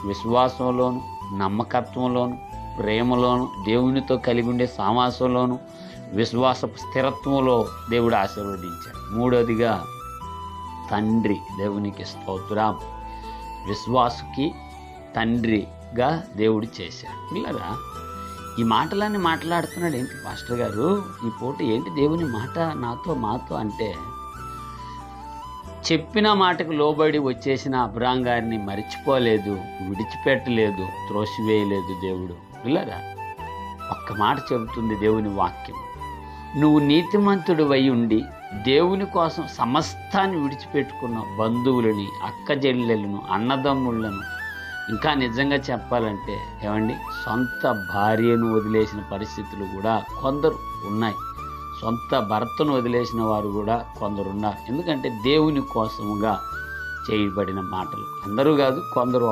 విశ్వాసంలోను, నమ్మకత్వంలోను, ప్రేమలోను, దేవునితో కలిగి ఉండే సావాసంలోను, విశ్వాసపు స్థిరత్వంలో దేవుడు ఆశీర్వదించాడు. మూడోదిగా తండ్రి. దేవునికి స్తోత్రం. విశ్వాసుకి తండ్రిగా దేవుడు చేశాడు. పిల్లరా, ఈ మాటలన్నీ మాట్లాడుతున్నాడు ఏంటి పాస్టర్ గారు, ఈ పూట ఏంటి దేవుని మాట మాతో అంటే, చెప్పిన మాటకు లోబడి వచ్చేసిన అబ్రాం గారిని మరిచిపోలేదు, విడిచిపెట్టలేదు, త్రోసివేయలేదు దేవుడు. పిల్లరా, ఒక్క మాట చెబుతుంది దేవుని వాక్యం. నువ్వు నీతిమంతుడివై ఉండి దేవుని కోసం సమస్తాన్ని విడిచిపెట్టుకున్న బంధువులని, అక్కజెల్లెలను, అన్నదమ్ముళ్లను, ఇంకా నిజంగా చెప్పాలంటే ఏమండి, సొంత భార్యను వదిలేసిన పరిస్థితులు కూడా కొందరు ఉన్నాయి. సొంత భర్తను వదిలేసిన వారు కూడా కొందరు ఉన్నారు. ఎందుకంటే దేవుని కోసముగా చేయబడిన మాటలు. అందరూ కాదు, కొందరు